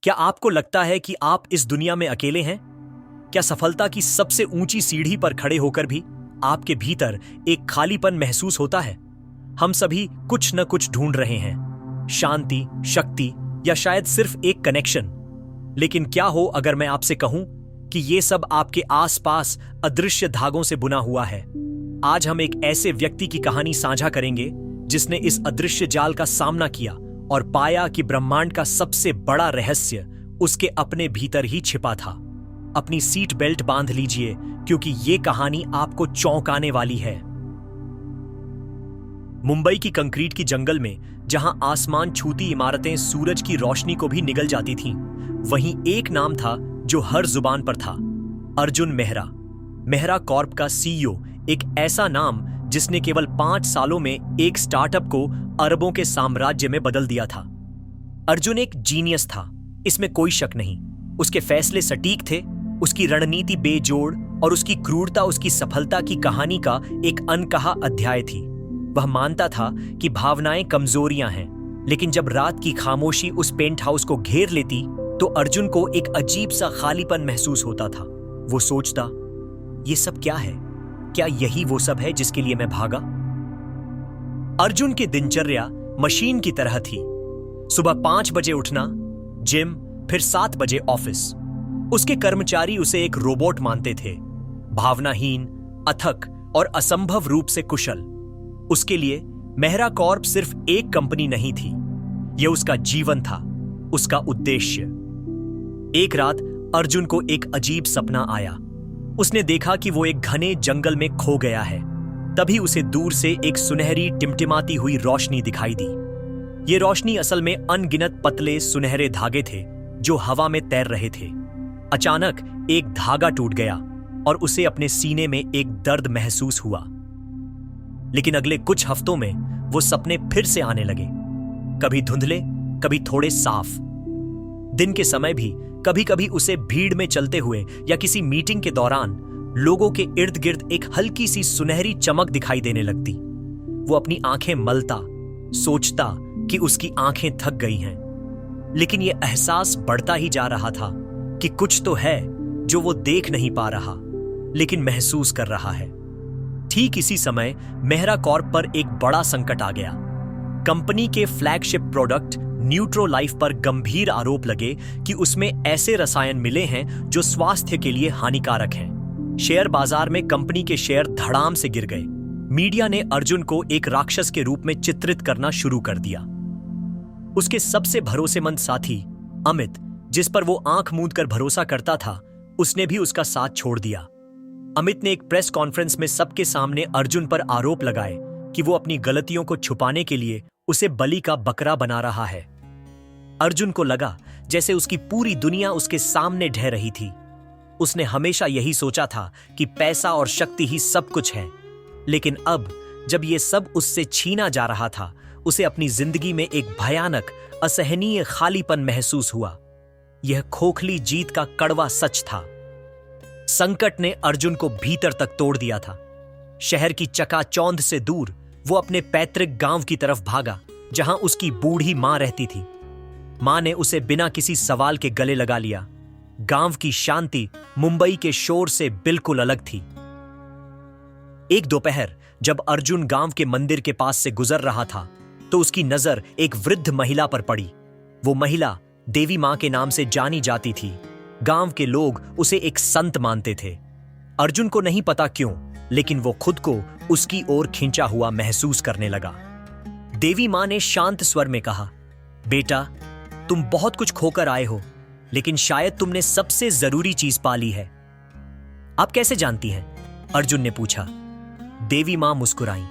क्या आपको लगता है कि आप इस दुनिया में अकेले हैं? क्या सफलता की सबसे ऊंची सीढ़ी पर खड़े होकर भी आपके भीतर एक खालीपन महसूस होता है? हम सभी कुछ न कुछ ढूंढ रहे हैं, शांति, शक्ति या शायद सिर्फ एक कनेक्शन। लेकिन क्या हो अगर मैं आपसे कहूं कि ये सब आपके आसपास अदृश्य धागों से बुना हुआ है? आज हम एक ऐसे व्यक्ति की कहानी साझा करेंगे जिसने इस अदृश्य जाल का सामना किया और पाया कि ब्रह्मांड का सबसे बड़ा रहस्य उसके अपने भीतर ही छिपा था। अपनी सीट बेल्ट बांध लीजिए, क्योंकि ये कहानी आपको चौंकाने वाली है। मुंबई की कंक्रीट की जंगल में, जहां आसमान छूती इमारतें सूरज की रोशनी को भी निगल जाती थीं, वहीं एक नाम था जो हर जुबान पर था, अर्जुन मेहरा। मेहरा कॉर्प का सीईओ, एक ऐसा नाम जिसने केवल 5 सालों में एक स्टार्टअप को अरबों के साम्राज्य में बदल दिया था। अर्जुन एक जीनियस था, इसमें कोई शक नहीं। उसके फैसले सटीक थे, उसकी रणनीति बेजोड़ और उसकी क्रूरता उसकी सफलता की कहानी का एक अनकहा अध्याय थी। वह मानता था कि भावनाएं कमजोरियां हैं, लेकिन जब रात की खामोशी उस पेंट हाउस को घेर लेती तो अर्जुन को एक अजीब सा खालीपन महसूस होता था। वो सोचता, ये सब क्या है? क्या यही वो सब है जिसके लिए मैं भागा? अर्जुन की दिनचर्या मशीन की तरह थी। सुबह 5 बजे उठना, जिम, फिर 7 बजे ऑफिस। उसके कर्मचारी उसे एक रोबोट मानते थे, भावनाहीन, अथक और असंभव रूप से कुशल। उसके लिए मेहरा कॉर्प सिर्फ एक कंपनी नहीं थी, यह उसका जीवन था, उसका उद्देश्य। एक रात अर्जुन को एक अजीब सपना आया। उसने देखा कि वो एक घने जंगल में खो गया है। तभी उसे दूर से एक सुनहरी टिमटिमाती हुई रोशनी दिखाई दी। ये रोशनी असल में अनगिनत पतले सुनहरे धागे थे जो हवा में तैर रहे थे। अचानक एक धागा टूट गया और उसे अपने सीने में एक दर्द महसूस हुआ। लेकिन अगले कुछ हफ्तों में वो सपने फिर से आने लगे, कभी धुंधले, कभी थोड़े साफ। दिन के समय भी कभी कभी उसे भीड़ में चलते हुए या किसी मीटिंग के दौरान लोगों के इर्द गिर्द एक हल्की सी सुनहरी चमक दिखाई देने लगती। वो अपनी आंखें मलता, सोचता कि उसकी आंखें थक गई हैं। लेकिन यह एहसास बढ़ता ही जा रहा था कि कुछ तो है जो वो देख नहीं पा रहा, लेकिन महसूस कर रहा है। ठीक इसी समय मेहरा कॉर्प पर एक बड़ा संकट आ गया। कंपनी के फ्लैगशिप प्रोडक्ट न्यूट्रोलाइफ पर गंभीर आरोप लगे कि उसमें ऐसे रसायन मिले हैं जो स्वास्थ्य के लिए हानिकारक हैं। शेयर बाजार में कंपनी के शेयर धड़ाम से गिर गए। मीडिया ने अर्जुन को एक राक्षस के रूप में चित्रित करना शुरू कर दिया। उसके सबसे भरोसेमंद साथी अमित, जिस पर वो आंख मूंद कर भरोसा करता था, उसने भी उसका साथ छोड़ दिया। अमित ने एक प्रेस कॉन्फ्रेंस में सबके सामने अर्जुन पर आरोप लगाए कि वो अपनी गलतियों को छुपाने के लिए उसे बलि का बकरा बना रहा है। अर्जुन को लगा जैसे उसकी पूरी दुनिया उसके सामने ढह रही थी। उसने हमेशा यही सोचा था कि पैसा और शक्ति ही सब कुछ है, लेकिन अब जब ये सब उससे छीना जा रहा था, उसे अपनी जिंदगी में एक भयानक, असहनीय खालीपन महसूस हुआ। यह खोखली जीत का कड़वा सच था। संकट ने अर्जुन को भीतर तक तोड़ दिया था। शहर की चकाचौंध से दूर वो अपने पैतृक गांव की तरफ भागा, जहां उसकी बूढ़ी मां रहती थी। मां ने उसे बिना किसी सवाल के गले लगा लिया। गांव की शांति मुंबई के शोर से बिल्कुल अलग थी। एक दोपहर जब अर्जुन गांव के मंदिर के पास से गुजर रहा था, तो उसकी नजर एक वृद्ध महिला पर पड़ी। वो महिला देवी मां के नाम से जानी जाती थी। गांव के लोग उसे एक संत मानते थे। अर्जुन को नहीं पता क्यों, लेकिन वो खुद को उसकी ओर खींचा हुआ महसूस करने लगा। देवी मां ने शांत स्वर में कहा, बेटा, तुम बहुत कुछ खोकर आए हो, लेकिन शायद तुमने सबसे जरूरी चीज पा ली है। आप कैसे जानती हैं? अर्जुन ने पूछा। देवी मां मुस्कुराई।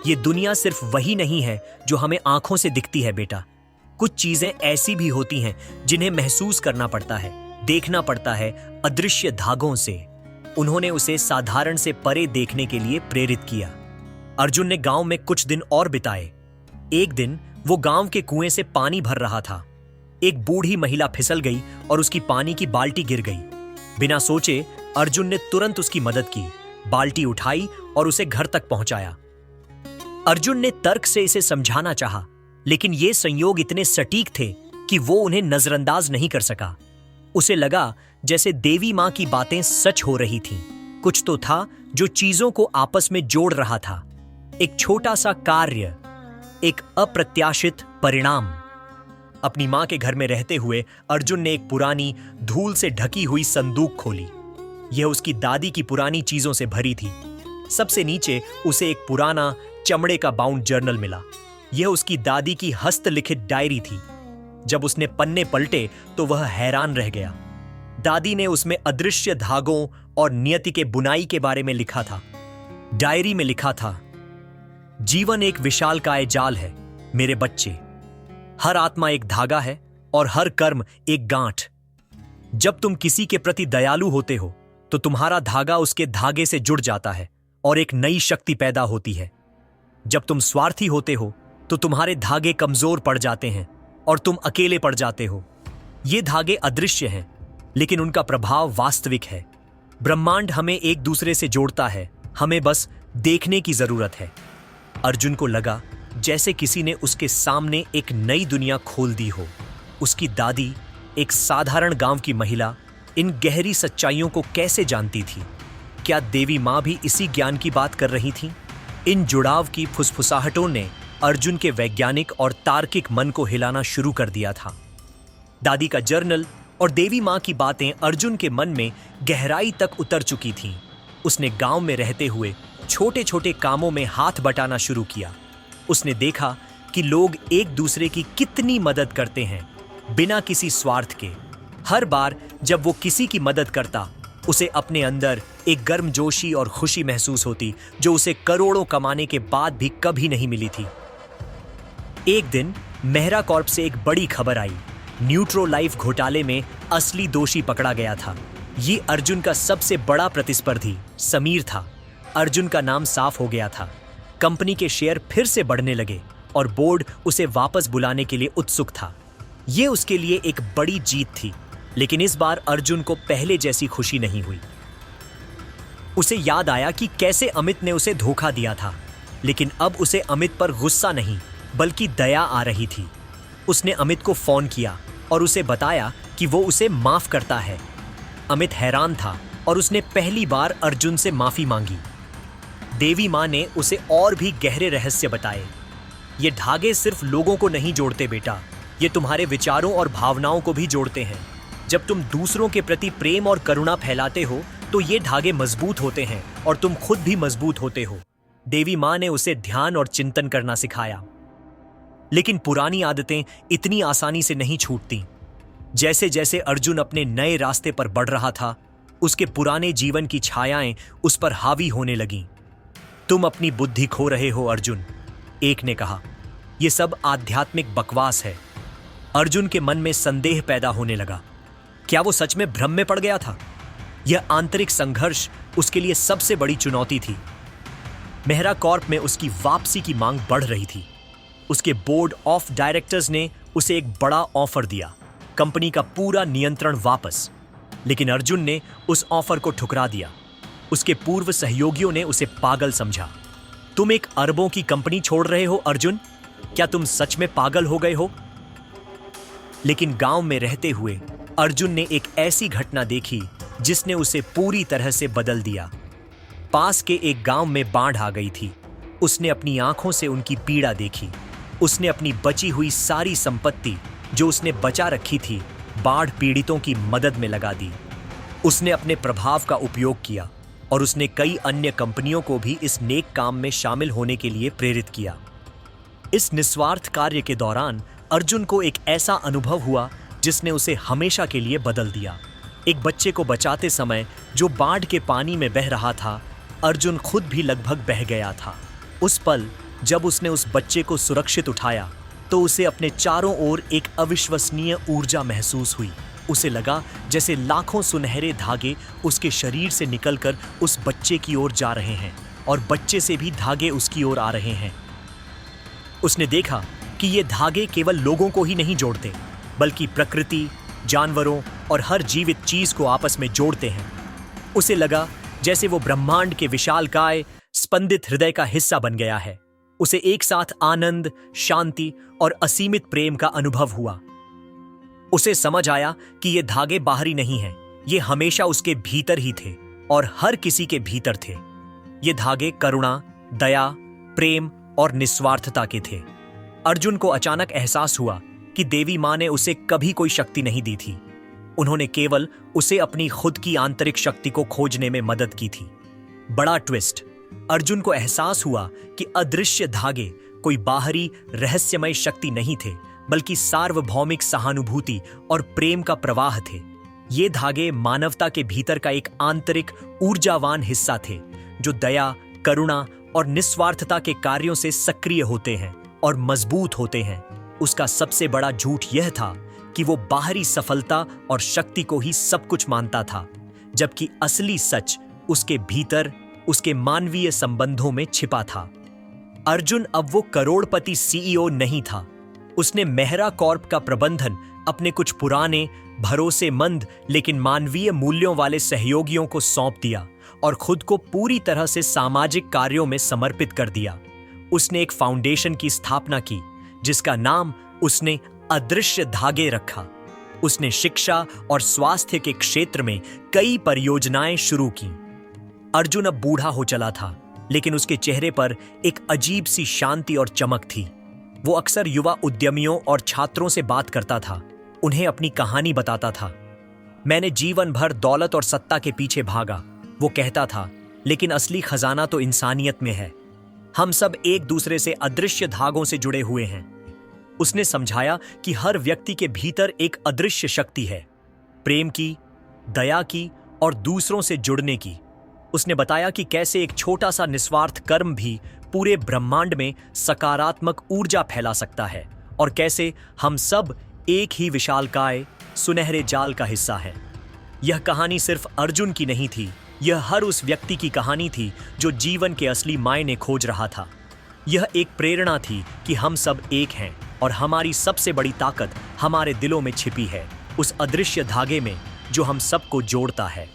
ये दुनिया सिर्फ वही नहीं है जो हमें आंखों से दिखती है बेटा। कुछ चीजें ऐसी भी होती हैं जिन्हें महसूस करना पड़ता है, देखना पड़ता है अदृश्य धागों से। उन्होंने उसे साधारण से परे देखने के लिए प्रेरित किया। अर्जुन ने गांव में कुछ दिन और बिताए। एक दिन वो गांव के कुएं से पानी भर रहा था। एक बूढ़ी महिला फिसल गई और उसकी पानी की बाल्टी गिर गई। बिना सोचे अर्जुन ने तुरंत उसकी मदद की, बाल्टी उठाई और उसे घर तक पहुंचाया। अर्जुन ने तर्क से इसे समझाना चाहा, लेकिन ये संयोग इतने सटीक थे कि वो उन्हें नजरअंदाज नहीं कर सका। उसे लगा जैसे देवी मां की बातें सच हो रही थीं। कुछ तो था जो चीजों को आपस में जोड़ रहा था। एक छोटा सा कार्य, एक अप्रत्याशित परिणाम। अपनी मां के घर में रहते हुए अर्जुन ने एक पुरानी धूल से ढकी हुई संदूक खोली। यह उसकी दादी की पुरानी चीजों से भरी थी। सबसे नीचे उसे एक पुराना चमड़े का बाउंड जर्नल मिला। यह उसकी दादी की हस्तलिखित डायरी थी। जब उसने पन्ने पलटे तो वह हैरान रह गया। दादी ने उसमें अदृश्य धागों और नियति के बुनाई के बारे में लिखा था। डायरी में लिखा था, जीवन एक विशालकाय जाल है मेरे बच्चे। हर आत्मा एक धागा है और हर कर्म एक गांठ। जब तुम किसी के प्रति दयालु होते हो तो तुम्हारा धागा उसके धागे से जुड़ जाता है और एक नई शक्ति पैदा होती है। जब तुम स्वार्थी होते हो तो तुम्हारे धागे कमजोर पड़ जाते हैं और तुम अकेले पड़ जाते हो। ये धागे अदृश्य हैं, लेकिन उनका प्रभाव वास्तविक है। ब्रह्मांड हमें एक दूसरे से जोड़ता है, हमें बस देखने की जरूरत है। अर्जुन को लगा जैसे किसी ने उसके सामने एक नई दुनिया खोल दी हो। उसकी दादी, एक साधारण गांव की महिला, इन गहरी सच्चाइयों को कैसे जानती थी? क्या देवी मां भी इसी ज्ञान की बात कर रही थी? इन जुड़ाव की फुसफुसाहटों ने अर्जुन के वैज्ञानिक और तार्किक मन को हिलाना शुरू कर दिया था। दादी का जर्नल और देवी मां की बातें अर्जुन के मन में गहराई तक उतर चुकी थीं। उसने गांव में रहते हुए छोटे छोटे कामों में हाथ बटाना शुरू किया। उसने देखा कि लोग एक दूसरे की कितनी मदद करते हैं बिना किसी स्वार्थ के। हर बार जब वो किसी की मदद करता, उसे अपने अंदर एक गर्मजोशी और खुशी महसूस होती जो उसे करोड़ों कमाने के बाद भी कभी नहीं मिली थी। एक दिन मेहरा कॉर्प से एक बड़ी खबर आई। न्यूट्रोलाइफ घोटाले में असली दोषी पकड़ा गया था। ये अर्जुन का सबसे बड़ा प्रतिस्पर्धी समीर था। अर्जुन का नाम साफ हो गया था। कंपनी के शेयर फिर से बढ़ने लगे और बोर्ड उसे वापस बुलाने के लिए उत्सुक था। ये उसके लिए एक बड़ी जीत थी, लेकिन इस बार अर्जुन को पहले जैसी खुशी नहीं हुई। उसे याद आया कि कैसे अमित ने उसे धोखा दिया था, लेकिन अब उसे अमित पर गुस्सा नहीं बल्कि दया आ रही थी। उसने अमित को फोन किया और उसे बताया कि वो उसे माफ करता है। अमित हैरान था और उसने पहली बार अर्जुन से माफी मांगी। देवी मां ने उसे और भी गहरे रहस्य बताए। ये धागे सिर्फ लोगों को नहीं जोड़ते बेटा, ये तुम्हारे विचारों और भावनाओं को भी जोड़ते हैं। जब तुम दूसरों के प्रति प्रेम और करुणा फैलाते हो तो ये धागे मजबूत होते हैं और तुम खुद भी मजबूत होते हो। देवी मां ने उसे ध्यान और चिंतन करना सिखाया। लेकिन पुरानी आदतें इतनी आसानी से नहीं छूटती। जैसे जैसे अर्जुन अपने नए रास्ते पर बढ़ रहा था, उसके पुराने जीवन की छायाएं उस पर हावी होने लगीं। तुम अपनी बुद्धि खो रहे हो अर्जुन, एक ने कहा। यह सब आध्यात्मिक बकवास है। अर्जुन के मन में संदेह पैदा होने लगा। क्या वो सच में भ्रम में पड़ गया था? यह आंतरिक संघर्ष उसके लिए सबसे बड़ी चुनौती थी। मेहरा कॉर्प में उसकी वापसी की मांग बढ़ रही थी। उसके बोर्ड ऑफ डायरेक्टर्स ने उसे एक बड़ा ऑफर दिया, कंपनी का पूरा नियंत्रण वापस। लेकिन अर्जुन ने उस ऑफर को ठुकरा दिया। उसके पूर्व सहयोगियों ने उसे पागल समझा। तुम एक अरबों की कंपनी छोड़ रहे हो अर्जुन? क्या तुम सच में पागल हो गए हो? लेकिन गांव में रहते हुए अर्जुन ने एक ऐसी घटना देखी जिसने उसे पूरी तरह से बदल दिया। पास के एक गांव में बाढ़ आ गई थी। उसने अपनी आंखों से उनकी पीड़ा देखी। उसने अपनी बची हुई सारी संपत्ति जो उसने बचा रखी थी, बाढ़ पीड़ितों की मदद में लगा दी। उसने अपने प्रभाव का उपयोग किया और उसने कई अन्य कंपनियों को भी इस नेक काम में शामिल होने के लिए प्रेरित किया। इस निस्वार्थ कार्य के दौरान अर्जुन को एक ऐसा अनुभव हुआ जिसने उसे हमेशा के लिए बदल दिया। एक बच्चे को बचाते समय जो बाढ़ के पानी में बह रहा था, अर्जुन खुद भी लगभग बह गया था। उस पल जब उसने उस बच्चे को सुरक्षित उठाया तो उसे अपने चारों ओर एक अविश्वसनीय ऊर्जा महसूस हुई। उसे लगा जैसे लाखों सुनहरे धागे उसके शरीर से निकलकर उस बच्चे की ओर जा रहे हैं और बच्चे से भी धागे उसकी ओर आ रहे हैं। उसने देखा कि ये धागे केवल लोगों को ही नहीं जोड़ते, बल्कि प्रकृति, जानवरों और हर जीवित चीज को आपस में जोड़ते हैं। उसे लगा जैसे वो ब्रह्मांड के विशालकाय स्पंदित हृदय का हिस्सा बन गया है। उसे एक साथ आनंद, शांति और असीमित प्रेम का अनुभव हुआ। उसे समझ आया कि ये धागे बाहरी नहीं हैं, ये हमेशा उसके भीतर ही थे और हर किसी के भीतर थे। ये धागे करुणा, दया, प्रेम और निस्वार्थता के थे। अर्जुन को अचानक एहसास हुआ कि देवी मां ने उसे कभी कोई शक्ति नहीं दी थी। उन्होंने केवल उसे अपनी खुद की आंतरिक शक्ति को खोजने में मदद की थी। बड़ा ट्विस्ट, अर्जुन को एहसास हुआ कि अदृश्य धागे कोई बाहरी रहस्यमय शक्ति नहीं थे, बल्कि सार्वभौमिक सहानुभूति और प्रेम का प्रवाह थे। ये धागे मानवता के भीतर का एक आंतरिक ऊर्जावान हिस्सा थे, जो दया, करुणा और निस्वार्थता के कार्यों से सक्रिय होते हैं और मजबूत होते हैं। उसका सबसे बड़ा झूठ यह था कि वो बाहरी सफलता और शक्ति को ही सब कुछ मानता था, जबकि असली सच उसके भीतर, उसके मानवीय संबंधों में छिपा था। अर्जुन अब वो करोड़पति सीईओ नहीं था। उसने मेहरा कॉर्प का प्रबंधन अपने कुछ पुराने, भरोसेमंद लेकिन मानवीय मूल्यों वाले सहयोगियों को सौंप दिया और खुद को पूरी तरह से सामाजिक कार्यों में समर्पित कर दिया। उसने एक फाउंडेशन की स्थापना की जिसका नाम उसने अदृश्य धागे रखा। उसने शिक्षा और स्वास्थ्य के क्षेत्र में कई परियोजनाएं शुरू की। अर्जुन अब बूढ़ा हो चला था, लेकिन उसके चेहरे पर एक अजीब सी शांति और चमक थी। वो अक्सर युवा उद्यमियों और छात्रों से बात करता था, उन्हें अपनी कहानी बताता था। मैंने जीवन भर दौलत और सत्ता के पीछे भागा, वो कहता था, लेकिन असली खजाना तो इंसानियत में है। हम सब एक दूसरे से अदृश्य धागों से जुड़े हुए हैं। उसने समझाया कि हर व्यक्ति के भीतर एक अदृश्य शक्ति है, प्रेम की, दया की और दूसरों से जुड़ने की। उसने बताया कि कैसे एक छोटा सा निस्वार्थ कर्म भी पूरे ब्रह्मांड में सकारात्मक ऊर्जा फैला सकता है और कैसे हम सब एक ही विशालकाय सुनहरे जाल का हिस्सा हैं। यह कहानी सिर्फ अर्जुन की नहीं थी, यह हर उस व्यक्ति की कहानी थी जो जीवन के असली मायने खोज रहा था। यह एक प्रेरणा थी कि हम सब एक हैं और हमारी सबसे बड़ी ताकत हमारे दिलों में छिपी है, उस अदृश्य धागे में जो हम सबको जोड़ता है।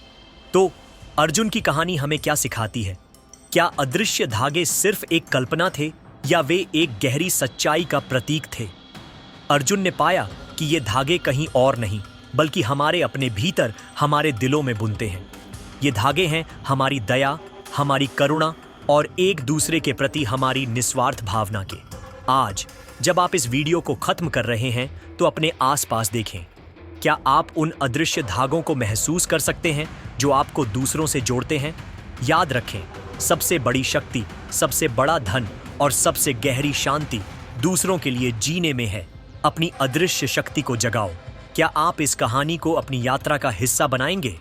तो अर्जुन की कहानी हमें क्या सिखाती है? क्या अदृश्य धागे सिर्फ एक कल्पना थे या वे एक गहरी सच्चाई का प्रतीक थे? अर्जुन ने पाया कि ये धागे कहीं और नहीं, बल्कि हमारे अपने भीतर, हमारे दिलों में बुनते हैं। ये धागे हैं हमारी दया, हमारी करुणा और एक दूसरे के प्रति हमारी निस्वार्थ भावना के। आज जब आप इस वीडियो को खत्म कर रहे हैं तो अपने आसपास देखें। क्या आप उन अदृश्य धागों को महसूस कर सकते हैं जो आपको दूसरों से जोड़ते हैं? याद रखें, सबसे बड़ी शक्ति, सबसे बड़ा धन और सबसे गहरी शांति दूसरों के लिए जीने में है। अपनी अदृश्य शक्ति को जगाओ। क्या आप इस कहानी को अपनी यात्रा का हिस्सा बनाएंगे?